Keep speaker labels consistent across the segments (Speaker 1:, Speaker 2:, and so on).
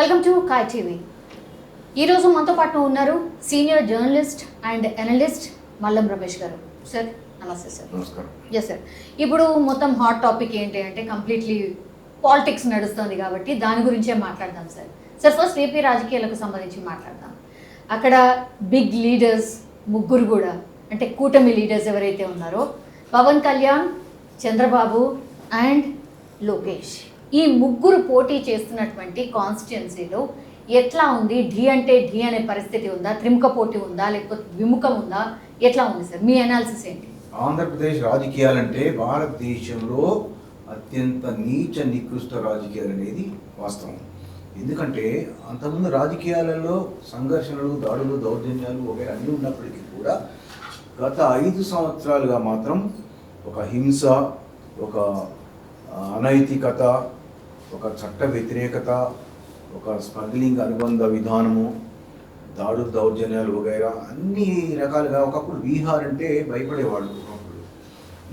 Speaker 1: Welcome to Kai TV. ఈరోజు మనతో పాటు ఉన్నారు senior journalist and analyst Mallam Ramesh గారు. సార్ నమస్తే సార్.
Speaker 2: నమస్కారం.
Speaker 1: ఎస్ సార్, ఇప్పుడు మొత్తం హాట్ టాపిక్ ఏంటి అంటే కంప్లీట్లీ పాలిటిక్స్ నడుస్తుంది కాబట్టి దాని గురించే మాట్లాడదాం సార్. సార్ ఫస్ట్ ఏపీ రాజకీయాలకు సంబంధించి మాట్లాడదాం. అక్కడ బిగ్ లీడర్స్ ముగ్గురు కూడా అంటే కూటమి లీడర్స్ ఎవరైతే ఉన్నారో పవన్ కళ్యాణ్, చంద్రబాబు అండ్ లోకేష్, ఈ ముగ్గురు పోటీ చేస్తున్నటువంటి కాన్స్టిట్యున్సీలో ఎట్లా ఉంది? ఢీ అంటే ఢీ అనే పరిస్థితి ఉందా? త్రిముఖ పోటీ ఉందా లేకపోతే విముఖం ఉందా? ఎట్లా ఉంది సార్, మీ అనాలిసిస్ ఏంటి?
Speaker 2: ఆంధ్రప్రదేశ్ రాజకీయాలంటే భారతదేశంలో అత్యంత నీచ నికృష్ట రాజకీయాలు అనేది వాస్తవం. ఎందుకంటే అంతకుముందు రాజకీయాలలో సంఘర్షణలు, దాడులు, దౌర్జన్యాలు వగైరా అన్నీ ఉన్నప్పటికీ కూడా గత 5 సంవత్సరాలుగా మాత్రం ఒక హింస, ఒక అనైతికత, ఒక చట్ట వ్యతిరేకత, ఒక స్మగ్లింగ్ అనుబంధ విధానము, దాడులు, దౌర్జన్యాలు వగైరా అన్ని రకాలుగా. ఒకప్పుడు బీహార్ అంటే భయపడేవాళ్ళు ఒకప్పుడు.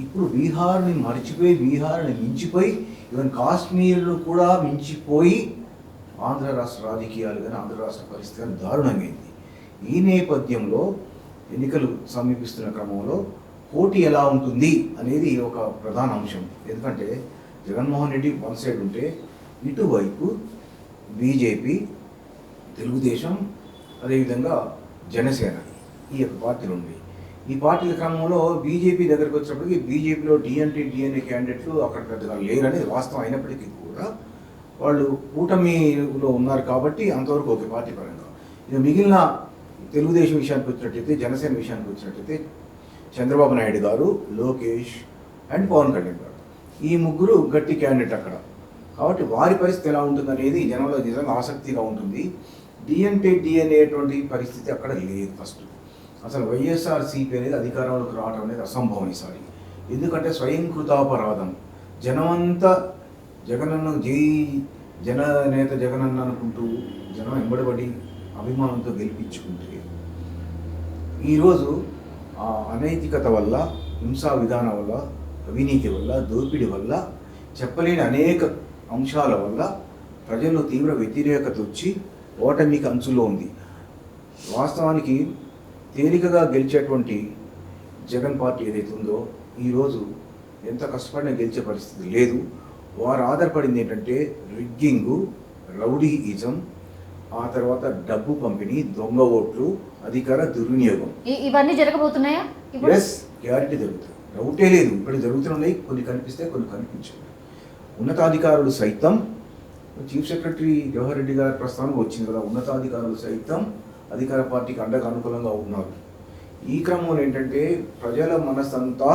Speaker 2: ఇప్పుడు బీహార్ని మర్చిపోయి, బీహార్ని మించిపోయి, ఈవెన్ కాశ్మీర్ను కూడా మించిపోయి ఆంధ్ర రాష్ట్ర రాజకీయాలు కానీ ఆంధ్ర రాష్ట్ర పరిస్థితి కానీ దారుణమైంది. ఈ నేపథ్యంలో ఎన్నికలు సమీపిస్తున్న క్రమంలో పోటీ ఎలా ఉంటుంది అనేది ఒక ప్రధాన అంశం. ఎందుకంటే జగన్మోహన్ రెడ్డి వన్ సైడ్ ఉంటే ఇటువైపు బీజేపీ, తెలుగుదేశం, అదేవిధంగా జనసేన, ఈ యొక్క పార్టీలు ఉన్నాయి. ఈ పార్టీల క్రమంలో బీజేపీ దగ్గరికి వచ్చినప్పటికీ బీజేపీలో డిఎన్ఏ క్యాండిడేట్లు అక్కడ పెద్దగా లేరనేది వాస్తవం అయినప్పటికీ కూడా వాళ్ళు కూటమిలో ఉన్నారు కాబట్టి అంతవరకు ఒక పార్టీ పరంగా. ఇక మిగిలిన తెలుగుదేశం విషయానికి వచ్చినట్టయితే, జనసేన విషయానికి వచ్చినట్టయితే చంద్రబాబు నాయుడు గారు, లోకేష్ అండ్ పవన్ కళ్యాణ్ గారు, ఈ ముగ్గురు గట్టి క్యాండిడేట్ అక్కడ. కాబట్టి వారి పరిస్థితి ఎలా ఉంటుంది అనేది జనంలో నిజంగా ఆసక్తిగా ఉంటుంది. డిఎన్ఏటువంటి పరిస్థితి అక్కడ లేదు. ఫస్ట్ అసలు వైఎస్ఆర్సీపీ అనేది అధికారంలోకి రావడం అనేది అసంభవం ఈసారి. ఎందుకంటే స్వయంకృతాపరాధం. జనమంతా జగనన్న జననేత జగనన్న అనుకుంటూ జనం వెంబడబడి అభిమానంతో గెలిపించుకుంటే ఈరోజు ఆ అనైతికత వల్ల, హింసా విధానం వల్ల, అవినీతి వల్ల, దోపిడీ వల్ల, చెప్పలేని అనేక అంశాల వల్ల ప్రజల్లో తీవ్ర వ్యతిరేకత వచ్చి ఓటమికి అంచులో ఉంది. వాస్తవానికి తేలికగా గెలిచేటువంటి జగన్ పార్టీ ఏదైతే ఉందో ఈరోజు ఎంత కష్టపడినా గెలిచే పరిస్థితి లేదు. వారు ఆధారపడింది ఏంటంటే రిగ్గింగు, రౌడీయిజం, ఆ తర్వాత డబ్బు పంపిణీ, దొంగ ఓట్లు, అధికార దుర్వినియోగం.
Speaker 1: ఇవన్నీ జరగబోతున్నాయా?
Speaker 2: ఎస్, గ్యారెంటీ జరుగుతుంది. డౌటే లేదు. ఇప్పుడు జరుగుతున్నాయి. కొన్ని కనిపిస్తే కొన్ని కనిపించాయి. ఉన్నతాధికారులు సైతం, చీఫ్ సెక్రటరీ జవహర్ రెడ్డి గారి ప్రస్తావన వచ్చింది కదా, ఉన్నతాధికారులు సైతం అధికార పార్టీకి అండగా అనుకూలంగా ఉన్నారు. ఈ క్రమంలో ఏంటంటే ప్రజల మనసంతా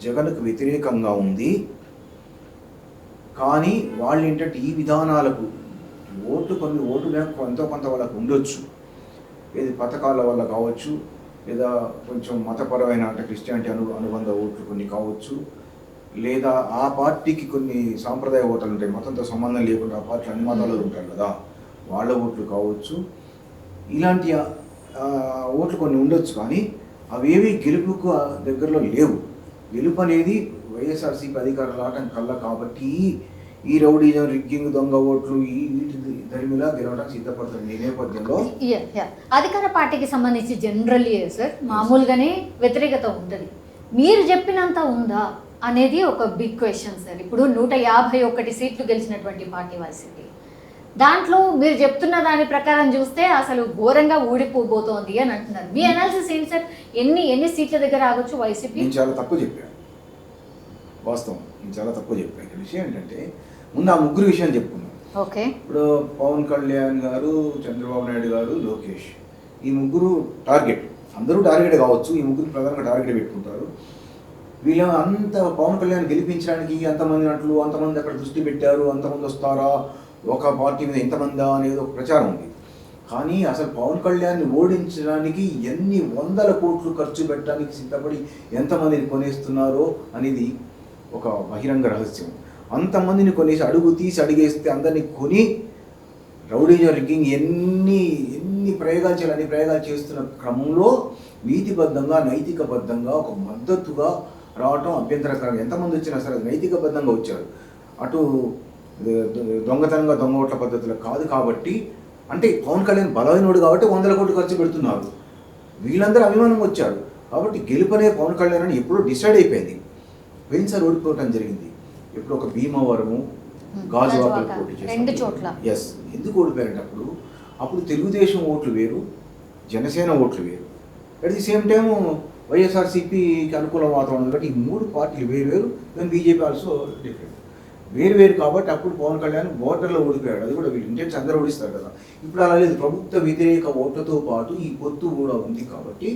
Speaker 2: జగన్కు వ్యతిరేకంగా ఉంది. కానీ వాళ్ళు ఏంటంటే ఈ విధానాలకు కొన్ని ఓటు బ్యాంక్ ఎంతో కొంత వాళ్ళకు ఉండొచ్చు. ఏది పథకాల వల్ల కావచ్చు, లేదా కొంచెం మతపరమైన అంటే క్రిస్టియానిటీ అనుబంధ ఓట్లు కొన్ని కావచ్చు, లేదా ఆ పార్టీకి కొన్ని సాంప్రదాయ ఓటర్లు ఉంటాయి, మతంతో సంబంధం లేకుండా ఆ పార్టీ అన్ని మతాలు ఉంటారు కదా, వాళ్ళ ఓట్లు కావచ్చు. ఇలాంటి ఓట్లు కొన్ని ఉండొచ్చు. కానీ అవేవి గెలుపుకు దగ్గరలో లేవు. గెలుపు అనేది వైఎస్ఆర్సీపీ అధికారులు ఆటం కల్లా. కాబట్టి ఈ రౌడీజం, రిగ్గింగ్, దొంగ ఓట్లు వీటి ధరిమిలా గెలవడానికి సిద్ధపడుతుంది. ఈ నేపథ్యంలో
Speaker 1: అధికార పార్టీకి సంబంధించి జనరల్లీ సార్ మామూలుగానే వ్యతిరేకత ఉంటుంది. మీరు చెప్పినంత ఉందా అనేది ఒక బిగ్ క్వశ్చన్ సార్. ఇప్పుడు 151 సీట్లు గెలిచినటువంటి పార్టీ వైసీపీ, దాంట్లో మీరు చెప్తున్న దాని ప్రకారం చూస్తే అసలు ఘోరంగా ఊడిపోబోతోంది అని అంటున్నారు. మీ అనాలిసిస్ ఏంటి సార్? ఎన్ని సీట్ల దగ్గర ఆగొచ్చు వైసీపీ?
Speaker 2: నేను చాలా తక్కువ చెప్పాను. వాస్తవం, నేను చాలా తక్కువ చెప్పాను. ఇక్కడ విషయం ఏంటంటే ముందు ఆ ముగ్గురు విషయం చెప్పుకున్నాం.
Speaker 1: ఓకే, ఇప్పుడు
Speaker 2: పవన్ కళ్యాణ్ గారు, చంద్రబాబు నాయుడు గారు, లోకేష్, ఈ ముగ్గురు టార్గెట్. అందరూ టార్గెట్ కావచ్చు, ఈ ముగ్గురు ప్రధానంగా టార్గెట్ పెట్టుకుంటారు. వీళ్ళు అంత పవన్ కళ్యాణ్ గెలిపించడానికి అంతమంది నటులు, అంతమంది అక్కడ దృష్టి పెట్టారు, అంతమంది వస్తారా, ఒక పార్టీ మీద ఎంతమందా అనేది ఒక ప్రచారం ఉంది. కానీ అసలు పవన్ కళ్యాణ్ని ఓడించడానికి ఎన్ని వందల కోట్లు ఖర్చు పెట్టడానికి సిద్ధపడి ఎంతమందిని కొనేస్తున్నారో అనేది ఒక బహిరంగ రహస్యం. అంతమందిని కొనేసి అడుగు తీసి అడిగేస్తే అందరినీ కొని రౌడీజం, రిగ్గింగ్ ఎన్ని ప్రయోగాలు చేయాలి అన్ని ప్రయోగాలు చేస్తున్న క్రమంలో నీతిబద్ధంగా, నైతికబద్ధంగా ఒక మద్దతుగా రావటం అభ్యంతరకరం. ఎంతమంది వచ్చినా సరే నైతికబద్ధంగా వచ్చారు. అటు దొంగతనంగా దొంగ ఓట్ల పద్ధతులు కాదు. కాబట్టి అంటే పవన్ కళ్యాణ్ బలమైనోడు కాబట్టి 100 కోట్లు ఖర్చు పెడుతున్నారు. వీళ్ళందరూ అభిమానం వచ్చారు కాబట్టి గెలుపనే పవన్ కళ్యాణ్ అని ఎప్పుడో డిసైడ్ అయిపోయింది. పోయినసారి ఓడిపోవటం జరిగింది. ఎప్పుడు ఒక భీమవరము గాజువాకలు పోటీ చేశారు. ఎస్, ఎందుకు ఓడిపోయారంటే అప్పుడు తెలుగుదేశం ఓట్లు వేరు, జనసేన ఓట్లు వేరు. అట్ ది సేమ్ టైము వైఎస్ఆర్సీపీకి అనుకూల వాతావరణం కాబట్టి ఈ 3 పార్టీలు వేరు వేరు. దెన్ బీజేపీ ఆల్సో డిఫరెంట్, వేరు వేరు. కాబట్టి అప్పుడు పవన్ కళ్యాణ్ ఓటర్లో ఓడిపోయాడు. అది కూడా వీళ్ళు ఇంటెన్స్ అందరూ ఓడిస్తారు కదా. ఇప్పుడు అలా లేదు, ప్రభుత్వ వ్యతిరేక ఓట్లతో పాటు ఈ పొత్తు కూడా ఉంది. కాబట్టి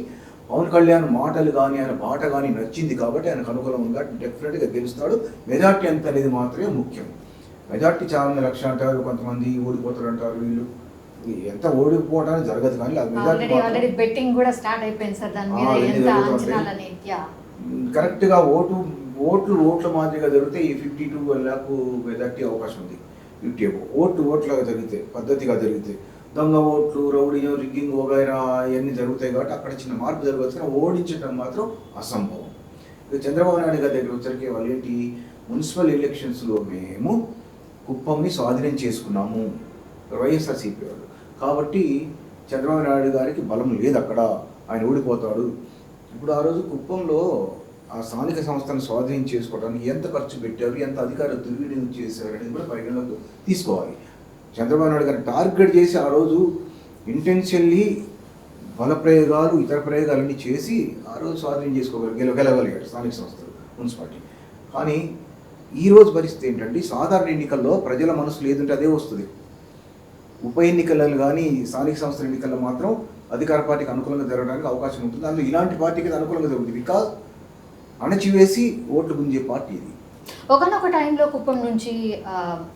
Speaker 2: పవన్ కళ్యాణ్ మాటలు కానీ ఆయన బాట కానీ నచ్చింది కాబట్టి ఆయనకు అనుకూలంగా డెఫినెట్గా గెలుస్తాడు. మెజార్టీ ఎంత అనేది మాత్రమే ముఖ్యం. మెజార్టీ చాలా లక్ష అంటారు, కొంతమంది ఓడిపోతారు అంటారు. వీళ్ళు ఎంత ఓడిపోవడానికి జరగదు కానీ
Speaker 1: ఆల్రెడీ బెట్టింగ్ కూడా స్టార్ట్ అయిపోయింది సార్ దాని మీద. ఎంత అంచనాలని
Speaker 2: కరెక్ట్గా ఓట్ల మాదిరిగా జరిగితే ఈ 52 lakh మెజార్టీ అవకాశం ఉంది. 50 ఓట్లాగా జరిగితే, పద్ధతిగా జరిగితే, దొంగ ఓట్లు, రౌడీయం, రిగ్గింగ్ వగైరా ఇవన్నీ జరుగుతాయి కాబట్టి అక్కడ చిన్న మార్పు జరగవచ్చు. కానీ ఓడించడం మాత్రం అసంభవం. ఇక చంద్రబాబు నాయుడు గారి దగ్గర వచ్చరికి వాళ్ళు ఏంటి, మున్సిపల్ ఎలక్షన్స్లో మేము కుప్పంని స్వాధీనం చేసుకున్నాము వైఎస్ఆర్సీపీ వాళ్ళు. కాబట్టి చంద్రబాబు నాయుడు గారికి బలం లేదు అక్కడ, ఆయన ఓడిపోతాడు. ఇప్పుడు ఆ రోజు కుప్పంలో ఆ స్థానిక సంస్థను స్వాధీనం చేసుకోవడానికి ఎంత ఖర్చు పెట్టారు, ఎంత అధికార దుర్వినియోగం చేశారు అనేది కూడా పరిగణలోకి తీసుకోవాలి. చంద్రబాబు నాయుడు గారిని టార్గెట్ చేసి ఆ రోజు ఇంటెన్షియల్లీ బలప్రయోగాలు, ఇతర ప్రయోగాలన్నీ చేసి ఆ రోజు స్వాధీనం గెలవగలిగాడు స్థానిక సంస్థలు, మున్సిపాలిటీ. కానీ ఈరోజు పరిస్థితి ఏంటంటే సాధారణ ఎన్నికల్లో ప్రజల మనసులో ఏదంటే అదే వస్తుంది. ఉప ఎన్నికలలో కానీ స్థానిక సంస్థల ఎన్నికల్లో మాత్రం అధికార పార్టీకి అనుకూలంగా జరగడానికి అవకాశం ఉంటుంది. అందులో ఇలాంటి పార్టీకి అనుకూలంగా జరుగుతుంది. బికాజ్ అణచివేసి ఓట్లు గుంజే పార్టీ ఇది.
Speaker 1: ఒకనొక టైంలో కుప్పం నుంచి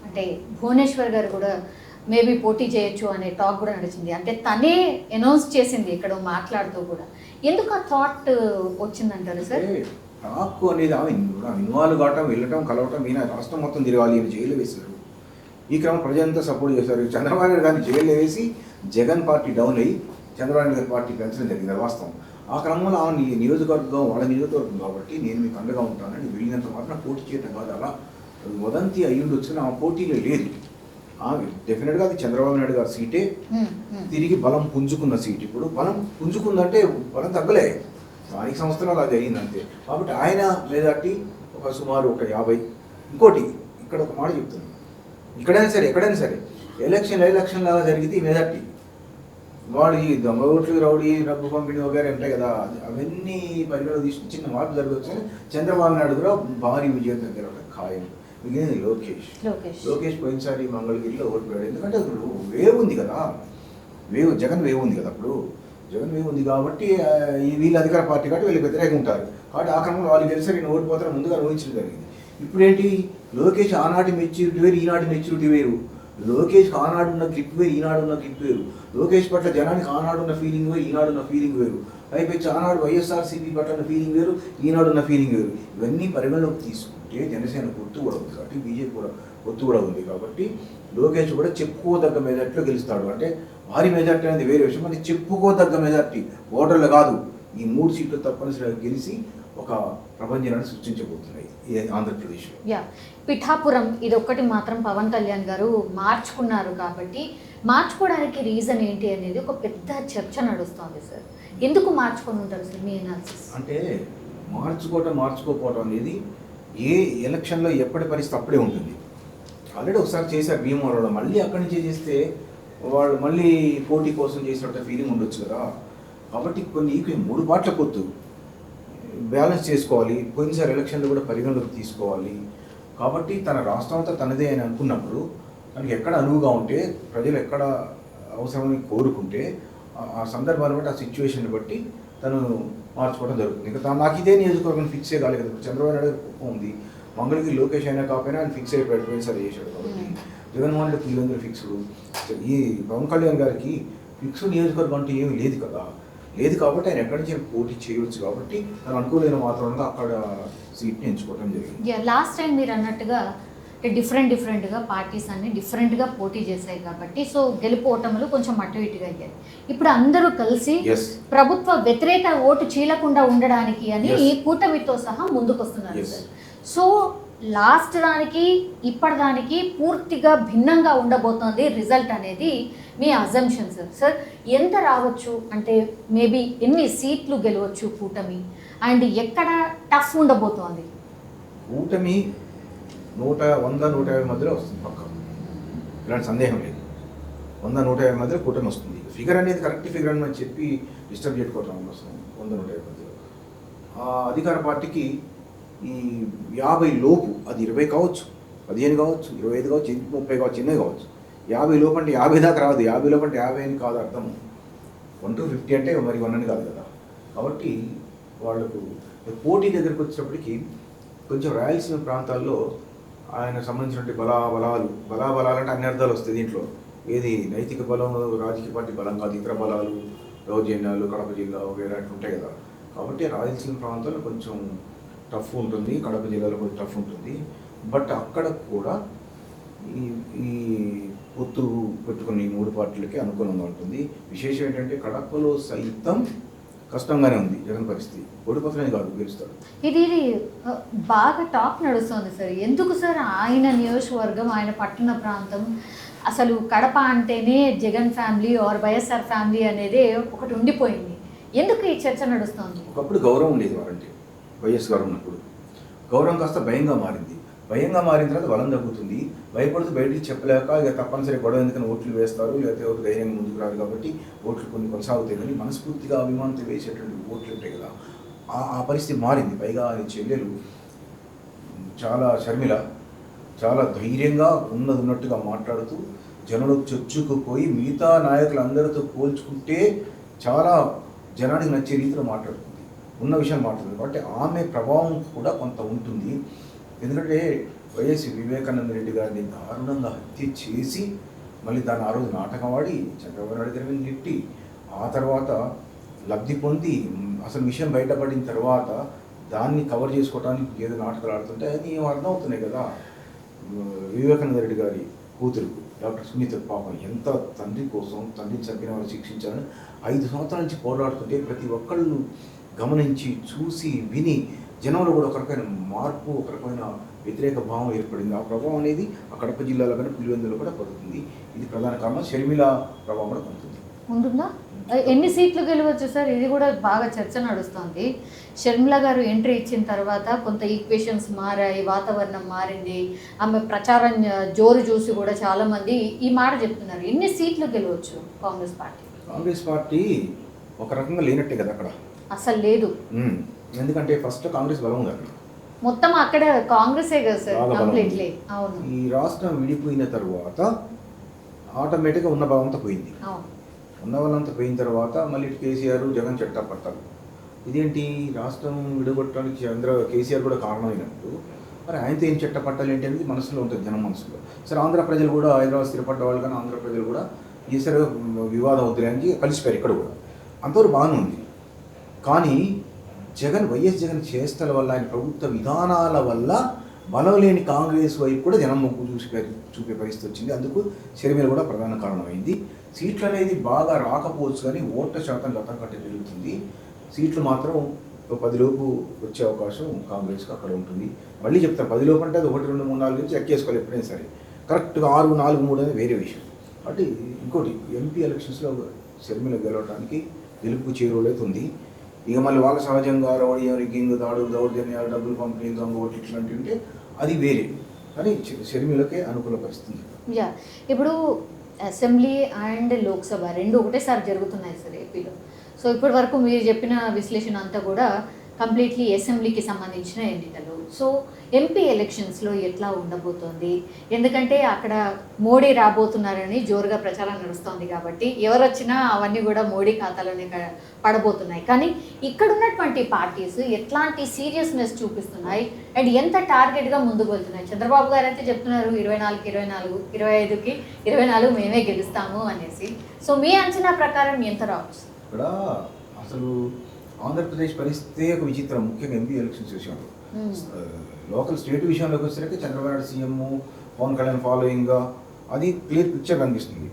Speaker 1: అంటే భువనేశ్వర్ గారు కూడా మేబీ పోటీ చేయొచ్చు అనే టాక్ కూడా నడిచింది. అంటే తనే అనౌన్స్ చేసింది ఇక్కడ మాట్లాడుతూ కూడా. ఎందుకు ఆ థాట్ వచ్చిందంటారు సార్?
Speaker 2: టాక్ అనేది ఆమె ఇన్వాల్వ్ కావటం, వెళ్ళటం, కలవటం, ఈయన రాష్ట్రం మొత్తం తిరగాలి అని జైలు వేశారు. ఈ క్రమం ప్రజలంతా సపోర్ట్ చేశారు. చంద్రబాబు నాయుడు గారిని జైలు వేసి జగన్ పార్టీ డౌన్ అయ్యి చంద్రబాబు నాయుడు గారి పార్టీ పెంచడం జరిగింది, వాస్తవం. ఆ క్రమంలో ఆమె నియోజకవర్గం వాళ్ళ నియోజకవర్గం కాబట్టి నేను మీకు అండగా ఉంటానని వెళ్ళినంత మాత్రం పోటీ చేయడం కాదు, అలా వదంతి అయ్యి ఉండొచ్చు. ఆమె పోటీలో లేదు. ఆమె డెఫినెట్గా అది చంద్రబాబు నాయుడు గారి సీటే, తిరిగి బలం పుంజుకున్న సీట్. ఇప్పుడు బలం పుంజుకుందంటే బలం తగ్గలే, స్థానిక సంస్థలో అలా జరిగిందంతే. కాబట్టి ఆయన మెజార్టీ ఒక సుమారు ఒక 50. ఇంకోటి ఇక్కడ ఒక మాట చెప్తున్నాను, ఎక్కడైనా సరే ఎలక్షన్ లాగా జరిగితే ఈ మెజార్టీ వాడు ఈ దొంగ ఓట్లు, రౌడీ, డబ్బు పంపిణీ వగేరే ఉంటాయి కదా, అవన్నీ పరిగణలో తీసుకుని చిన్న మార్పు జరగవచ్చు. చంద్రబాబు నాయుడు కూడా భారీ విజయం దగ్గర ఖాయం. మిగిలింది లోకేష్ పోయినసారి మంగళగిరిలో ఓడిపోయాడు. ఎందుకంటే అప్పుడు వేవ్ ఉంది కదా, జగన్ వేవ్ ఉంది కదా. అప్పుడు జగన్ వేవ్ ఉంది కాబట్టి వీళ్ళు అధికార పార్టీ కాబట్టి వీళ్ళు వ్యతిరేకంగా ఉంటారు. కాబట్టి ఆ క్రమంలో వాళ్ళు గెలిచి నేను ఓడిపోతారని ముందుగా ఊహించడం జరిగింది. ఇప్పుడేంటి, లోకేష్ ఆనాటి మెచ్యూరిటీ వేరు, ఈనాటి మెచ్యూరిటీ వేరు. లోకేష్కి ఆనాడున్న క్లిప్ వేరు, ఈనాడున్న క్లిప్ వేరు. లోకేష్ పట్ల జనానికి ఆనాడున్న ఫీలింగ్ వేరు, ఈనాడున్న ఫీలింగ్ వేరు. పైపెచ్చి ఆనాడు వైఎస్ఆర్సీపీ పట్ల ఉన్న ఫీలింగ్ వేరు, ఈనాడున్న ఫీలింగ్ వేరు. ఇవన్నీ పరిగణలోకి తీసుకుంటే జనసేన పొత్తు కూడా ఉంది కాబట్టి, బీజేపీ కూడా పొత్తు కూడా ఉంది కాబట్టి లోకేష్ కూడా చెప్పుకోదగ్గ మెజార్టీలో గెలుస్తాడు. అంటే భారీ మెజార్టీ అనేది వేరే విషయం, అది చెప్పుకోదగ్గ మెజార్టీ, ఓటర్లు కాదు. ఈ 3 సీట్లు తప్పనిసరిగా గెలిచి ఒక ప్రపంచాన్ని సృష్టించబోతున్నాయి ఆంధ్రప్రదేశ్లో.
Speaker 1: పిఠాపురం ఇది ఒక్కటి మాత్రం పవన్ కళ్యాణ్ గారు మార్చుకున్నారు కాబట్టి, మార్చుకోవడానికి రీజన్ ఏంటి అనేది ఒక పెద్ద చర్చ నడుస్తుంది సార్. ఎందుకు మార్చుకొని ఉంటారు సార్ మీ అనాలిసిస్? అంటే
Speaker 2: మార్చుకోకపోవడం అనేది ఏ ఎలక్షన్లో ఎప్పటి పరిస్థితి అప్పుడే ఉంటుంది. ఆల్రెడీ ఒకసారి చేశారు భీమవరంలో, మళ్ళీ అక్కడి నుంచే చేస్తే వాళ్ళు మళ్ళీ పోటీ కోసం చేసినట్టు ఫీలింగ్ ఉండొచ్చు కదా. కాబట్టి కొన్ని 3 పార్ట్ల పొత్తు బ్యాలెన్స్ చేసుకోవాలి. పోయినసారి ఎలక్షన్లు కూడా పరిగణలోకి తీసుకోవాలి. కాబట్టి తన రాష్ట్రం అంతా తనదే అని అనుకున్నప్పుడు తనకి ఎక్కడ అనువుగా ఉంటే, ప్రజలు ఎక్కడ అవసరమని కోరుకుంటే ఆ సందర్భాన్ని బట్టి, ఆ సిచ్యువేషన్ బట్టి తను మార్చుకోవడం జరుగుతుంది. ఇంకా నాకు ఇదే నియోజకవర్గం ఫిక్స్ కాలేదు కదా. చంద్రబాబు నాయుడు కుప్పం ఉంది, మంగళగిరి లోకేష్ అయినా కాకపోయినా ఆయన ఫిక్స్ అయిపోయాడు, పోయినసారి చేశాడు. కాబట్టి జగన్మోహన్ రెడ్డి పులివెందులు ఫిక్స్డ్. ఈ పవన్ కళ్యాణ్ గారికి ఫిక్స్డ్ నియోజకవర్గం అంటే ఏమీ లేదు కదా. లేదు కాబట్టి ఆయన ఎక్కడి నుంచి పోటీ చేయవచ్చు. కాబట్టి తను అనుకోలేని వాతావరణంగా అక్కడ సీట్ని ఎంచుకోవడం జరిగింది.
Speaker 1: లాస్ట్ టైం మీరు అన్నట్టుగా డిఫరెంట్గా పార్టీస్ అన్ని డిఫరెంట్గా పోటీ చేశాయి కాబట్టి సో గెలుపు ఓటములు కొంచెం అటు ఇటుగా అయ్యాయి. ఇప్పుడు అందరూ కలిసి ప్రభుత్వ వ్యతిరేక ఓటు చీలకుండా ఉండడానికి అని ఈ కూటమితో సహా ముందుకు వస్తున్నారు సార్. సో లాస్ట్ దానికి ఇప్పటిదానికి పూర్తిగా భిన్నంగా ఉండబోతోంది రిజల్ట్ అనేది మీ అజంప్షన్ సార్. ఎంత రావచ్చు అంటే మేబీ ఎన్ని సీట్లు గెలవచ్చు కూటమి అండ్ ఎక్కడ టఫ్ ఉండబోతోంది?
Speaker 2: కూటమి 100-150 మధ్యలో వస్తుంది పక్క, ఇలాంటి సందేహం లేదు. 100-150 మధ్యలో కూటమి వస్తుంది. ఫిగర్ అనేది కరెక్ట్ ఫిగర్ అని మనం చెప్పి డిస్టర్బ్ చేసుకోవటం వస్తుంది. 100-150 మధ్యలో అధికార పార్టీకి ఈ 50 లోపు, అది 20 కావచ్చు, 15 కావచ్చు, 25 కావచ్చు, 30 కావచ్చు, చిన్నవి కావచ్చు. 50 లోపు అంటే 50 దాకా రాదు. 50 లోపు అంటే 50 అని కాదు అర్థం. 1 to 50 అంటే మరి 1 అని కాదు కదా. కాబట్టి వాళ్ళకు పోటీ దగ్గరికి వచ్చేటప్పటికి కొంచెం రాయలసీమ ప్రాంతాల్లో ఆయన సంబంధించినటువంటి బలాలు అంటే అన్ని అర్థాలు వస్తాయి దీంట్లో. ఏది నైతిక బలం, రాజకీయ పార్టీ బలం కాదు, ఇతర బలాలు, దౌర్జన్యాలు, కడప జిల్లా వగేరా ఉంటాయి కదా. కాబట్టి రాయలసీమ ప్రాంతాల్లో కొంచెం టఫ్ ఉంటుంది, కడప జిల్లాలో కొంచెం టఫ్ ఉంటుంది. బట్ అక్కడ కూడా ఈ పొత్తు పెట్టుకుని 3 పార్టీలకి అనుకూలంగా ఉంటుంది. విశేషం ఏంటంటే కడపలో సైతం కష్టంగానే ఉంది జగన్ పరిస్థితి. ఓడిపోతనే కాదు, గెలుస్తాడు.
Speaker 1: ఇది బాగా టాక్ నడుస్తుంది సార్. ఎందుకు సార్ ఆయన నియోజకవర్గం, ఆయన పట్టణ ప్రాంతం, అసలు కడప అంటేనే Jagan family or YSR family అనేది ఒకటి ఉండిపోయింది. ఎందుకు ఈ చర్చ నడుస్తుంది?
Speaker 2: ఒకప్పుడు గౌరవం ఉండేది వారంటే, వైఎస్ గారు ఉన్నప్పుడు గౌరవం కాస్త భయంగా మారింది. భయంగా మారిన తర్వాత బలం తగ్గుతుంది. భయపడుతూ బయటికి చెప్పలేక ఇక తప్పనిసరి గొడవ ఎందుకని ఓట్లు వేస్తారు, లేకపోతే ఎవరు ధైర్యంగా ముందుకు రారు కాబట్టి ఓట్లు కొన్ని కొనసాగుతాయి. కానీ మనస్ఫూర్తిగా అభిమానంతో వేసేటువంటి ఓట్లు ఉంటాయి కదా, ఆ పరిస్థితి మారింది. పైగా ఆయన చెల్లెలు షర్మిల చాలా ధైర్యంగా ఉన్నట్టుగా మాట్లాడుతూ జనంలో చొచ్చుకుపోయి మిగతా నాయకులందరితో పోల్చుకుంటే చాలా జనానికి నచ్చే రీతిలో మాట్లాడుతుంది, ఉన్న విషయం మాట్లాడుతుంది. కాబట్టి ఆమె ప్రభావం కూడా కొంత ఉంటుంది. ఎందుకంటే వైఎస్ వివేకానంద రెడ్డి గారిని దారుణంగా హత్య చేసి మళ్ళీ దాన్ని ఆ రోజు నాటకం ఆడి చంద్రబాబు నాయుడు గారి మీద నెట్టి, ఆ తర్వాత లబ్ధి పొంది అసలు విషయం బయటపడిన తర్వాత దాన్ని కవర్ చేసుకోవడానికి ఏదో నాటకాలు ఆడుతుంటే అది ఏం అర్థమవుతున్నాయి కదా. వివేకానంద రెడ్డి గారి కూతురు డాక్టర్ సునీత పాపం ఎంత తండ్రి కోసం, తండ్రిని చంపిన వాళ్ళు శిక్షించాలని 5 సంవత్సరాల నుంచి పోరాడుతుంటే ప్రతి ఒక్కళ్ళు గమనించి చూసి విని జనంలో కూడా ఒక రకమైన మార్పు, ఒక రకమైన వ్యతిరేక భావం ఏర్పడింది. ఆ ప్రభావం అనేది ఆ కడప జిల్లాలో కానీ పులివెందులో కూడా పడుతుంది. ఇది ప్రధాన కారణం. షర్మిల ప్రభావం కూడా పడుతుంది.
Speaker 1: ఉంటుందా? ఎన్ని సీట్లు గెలవచ్చు సార్? ఇది కూడా బాగా చర్చ నడుస్తుంది. షర్మిల గారు ఎంట్రీ ఇచ్చిన తర్వాత కొంత ఈక్వేషన్స్ మారాయి, వాతావరణం మారింది. ఆమె ప్రచారం జోరు చూసి కూడా చాలామంది ఈ మాట చెప్తున్నారు. ఎన్ని సీట్లు గెలవచ్చు కాంగ్రెస్ పార్టీ?
Speaker 2: కాంగ్రెస్ పార్టీ ఒక రకంగా లేనట్టే కదా అక్కడ,
Speaker 1: అసలు లేదు.
Speaker 2: ఎందుకంటే ఫస్ట్ కాంగ్రెస్ బలం ఉంది అక్కడ,
Speaker 1: మొత్తం అక్కడ కాంగ్రెసే కదా సార్ కంప్లీట్లీ. అవును.
Speaker 2: ఈ రాష్ట్రం విడిపోయిన తర్వాత ఆటోమేటిక్గా ఉన్న బలంతో పోయింది. ఉన్న బలంతో పోయిన తర్వాత మళ్ళీ కేసీఆర్ జగన్ చెట్టా పట్టాలి. ఇదేంటి రాష్ట్రం విడగొట్టడానికి కేసీఆర్ కూడా కారణమైనట్టు, మరి ఆయనతో ఏం చెట్ట పట్టాలి ఏంటి అనేది మనసులో ఉంటుంది, జనం మనసులో. సరే ఆంధ్ర ప్రజలు కూడా, హైదరాబాద్ స్థిరపడ్డ వాళ్ళు కానీ ఆంధ్ర ప్రజలు కూడా ఈసారి వివాదం వద్దులేని కలిసిపోయారు. ఇక్కడ కూడా అంతవరకు బాగానే ఉంది. కానీ వైఎస్ జగన్ చేష్టల వల్ల, ఆయన ప్రభుత్వ విధానాల వల్ల బలం లేని కాంగ్రెస్ వైపు కూడా జనం మొగ్గు చూపే పరిస్థితి వచ్చింది. అందుకు షర్మిల కూడా ప్రధాన కారణమైంది. సీట్లు అనేది బాగా రాకపోవచ్చు కానీ ఓట్ల శాతం గతం కంటే పెరుగుతుంది. సీట్లు మాత్రం 10 లోపు వచ్చే అవకాశం కాంగ్రెస్కి అక్కడ ఉంటుంది. మళ్ళీ చెప్తాను, 10 లోపు అంటే అది 1, 2, 3, 4 నుంచి ఎక్కేసుకోవాలి ఎప్పుడైనా సరే. కరెక్ట్గా 6, 4, 3 అనేది వేరే విషయం. అంటే ఇంకోటి ఎంపీ ఎలక్షన్స్లో షర్మిల గెలవడానికి గెలుపు చేరువలవుతుంది. ఇక మళ్ళీ వాళ్ళ సహజంగా రౌడీ రిగ్గింగ్, దాడులు, దౌర్జన్యాలు, డబ్బులు పంపిణీ, దొంగ ఓట్లు ఇట్లాంటివి ఉంటే అది వేరే. కానీ షర్మిలకే అనుకూల పరిస్థితి.
Speaker 1: యా, ఇప్పుడు అసెంబ్లీ అండ్ లోక్సభ రెండు ఒకటేసారి జరుగుతున్నాయి సార్ ఏపీలో. సో ఇప్పటి వరకు మీరు చెప్పిన విశ్లేషణ అంతా కూడా కంప్లీట్లీ అసెంబ్లీకి సంబంధించిన ఎన్నికలు. సో ఎంపీ ఎలక్షన్స్లో ఎట్లా ఉండబోతోంది? ఎందుకంటే అక్కడ మోడీ రాబోతున్నారని జోరుగా ప్రచారం నడుస్తోంది కాబట్టి ఎవరు వచ్చినా అవన్నీ కూడా మోడీ ఖాతాలోనే పడబోతున్నాయి. కానీ ఇక్కడ ఉన్నటువంటి పార్టీస్ ఎట్లాంటి సీరియస్నెస్ చూపిస్తున్నాయి అండ్ ఎంత టార్గెట్గా ముందుకు వెళ్తున్నాయి? చంద్రబాబు గారు అయితే చెప్తున్నారు 24, 25కి 24 మేమే గెలుస్తాము అనేసి. సో మీ అంచనా ప్రకారం ఎంత రావచ్చు?
Speaker 2: ఇక్కడ అసలు ఆంధ్రప్రదేశ్ పరిస్థితే ఒక విచిత్రం, ముఖ్యంగా ఎంపీ ఎలక్షన్స్ విషయంలో. లోకల్ స్టేట్ విషయంలోకి వచ్చేసరికి చంద్రబాబు నాయుడు సీఎం, పవన్ కళ్యాణ్ ఫాలోయింగ్, అది క్లియర్ పిక్చర్ కనిపిస్తుంది.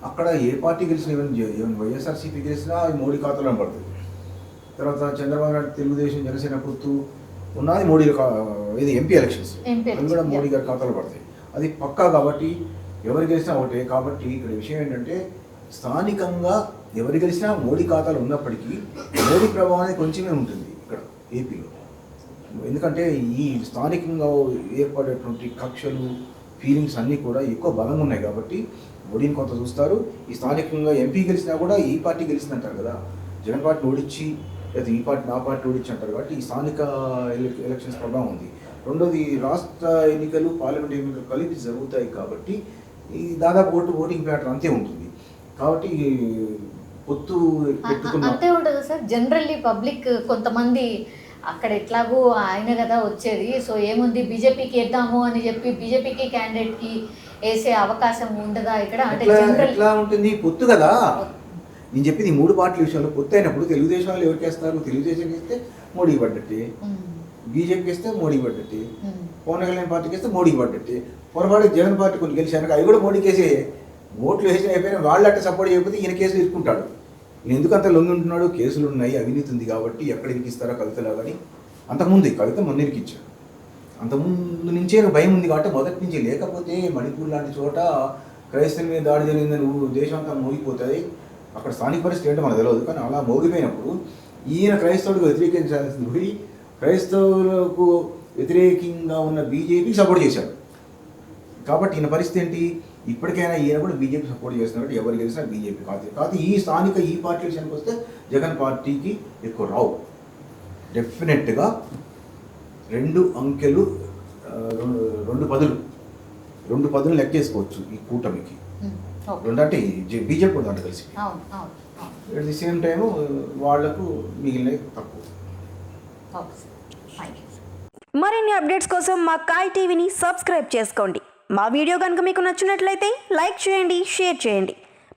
Speaker 2: అక్కడ ఏ పార్టీ గెలిచినా, ఈవెన్ వైఎస్ఆర్సీపీ గెలిచినా అది మోడీ ఖాతాలో పడుతుంది. తర్వాత చంద్రబాబు నాయుడు తెలుగుదేశం, జనసేన పొత్తు ఉన్నది మోడీ ఇది ఎంపీ ఎలక్షన్స్
Speaker 1: MP
Speaker 2: అవి కూడా
Speaker 1: elections,
Speaker 2: మోడీ గారి ఖాతాలో పడతాయి. అది పక్కా కాబట్టి ఎవరు గెలిచినా ఒకటే. కాబట్టి ఇక్కడ విషయం ఏంటంటే స్థానికంగా ఎవరు గెలిచినా మోడీ ఖాతాలు ఉన్నప్పటికీ మోడీ ప్రభావం అనేది కొంచెమే ఉంటుంది ఇక్కడ ఏపీలో. ఎందుకంటే ఈ స్థానికంగా ఏర్పడేటువంటి కక్షలు ఫీలింగ్స్ అన్నీ కూడా ఎక్కువ బలంగా ఉన్నాయి కాబట్టి మోడీని కొంత చూస్తారు. ఈ స్థానికంగా ఎంపీ గెలిచినా కూడా ఈ పార్టీ గెలిచింది అంటారు కదా, జగన్ పార్టీని ఓడించి లేదా ఈ పార్టీ నా పార్టీ ఓడించి అంటారు కాబట్టి ఈ స్థానిక ఎలక్షన్స్ ప్రభావం ఉంది. రెండోది రాష్ట్ర ఎన్నికలు పార్లమెంట్ ఎన్నికలు కలిపి జరుగుతాయి కాబట్టి ఈ దాదాపు ఓటింగ్ ప్యాటర్న్ అంతే ఉంటుంది. కాబట్టి పొత్తు పెట్టుకున్న
Speaker 1: అంతే ఉంటుంది సార్. జనరల్లీ పబ్లిక్ కొంతమంది అక్కడ ఎట్లాగూ ఆయన కదా వచ్చేది, సో ఏముంది బీజేపీకి వేద్దాము అని చెప్పి బీజేపీకి క్యాండిడేట్కి వేసే అవకాశం ఉండదా ఇక్కడ? అంటే
Speaker 2: ఎట్లా ఉంటుంది పొత్తు కదా. నేను చెప్పింది ఈ 3 పార్టీల విషయంలో పొత్తు అయినప్పుడు తెలుగుదేశం వాళ్ళు ఎవరికి వేస్తారు? తెలుగుదేశం ఇస్తే మోడీకి పడ్డట్టే, బీజేపీకి ఇస్తే మోడీకి పడ్డట్టే, పవన్ కళ్యాణ్ పార్టీకి ఇస్తే మోడీకి పడ్డట్టే. పొరపాటు జగన్ పార్టీ కొన్ని గెలిచాను అవి కూడా మోడీకి వేసే ఓట్లు వేసిన అయిపోయినా వాళ్ళు అట్లా సపోర్ట్ చేయకపోతే ఈయన కేసులు ఇరుక్కుంటాడు. ఈయన ఎందుకు అంత లొంగి ఉంటున్నాడు? కేసులు ఉన్నాయి, అవినీతి ఉంది కాబట్టి ఎక్కడ ఇరికిస్తారో కవితలా. కానీ అంతకుముందు కవిత మొన్న ఇరికిచ్చాడు. అంతకుముందు నుంచే భయం ఉంది కాబట్టి మొదటి నుంచి. లేకపోతే మణిపూర్ లాంటి చోట క్రైస్తవుల మీద దాడి జరిగిందని దేశం అంతా మోగిపోతుంది. అక్కడ స్థానిక పరిస్థితి ఏంటో మనకు తెలియదు. కానీ అలా మోగిపోయినప్పుడు ఈయన క్రైస్తవుడికి వ్యతిరేకించాల్సింది పోయి క్రైస్తవులకు వ్యతిరేకంగా ఉన్న బీజేపీకి సపోర్ట్ చేశాడు. కాబట్టి ఈయన పరిస్థితి ఏంటి? ఇప్పటికైనా ఈయన కూడా బీజేపీ సపోర్ట్ చేస్తున్నట్టు ఎవరు గెలిచినా బీజేపీ కాదు. కాదు ఈ స్థానిక ఈ పార్టీ విషయానికి వస్తే జగన్ పార్టీకి ఎక్కువ రావు. డెఫినెట్గా 2 అంకెలు 2 పదులు లెక్కేసుకోవచ్చు ఈ కూటమికి. 2 అంటే బీజేపీ కూడా దాంట్లో కలిసి. అట్ ది సేమ్ టైము వాళ్లకు మిగిలిన తక్కువ.
Speaker 3: మరిన్ని అప్డేట్స్ కోసం మా కాయ్ టీవీని సబ్స్క్రైబ్ చేసుకోండి. మా వీడియో కనుక మీకు నచ్చినట్లయితే లైక్ చేయండి, షేర్ చేయండి.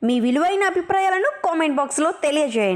Speaker 3: మీ విలువైన అభిప్రాయాలను కామెంట్ బాక్స్లో తెలియజేయండి.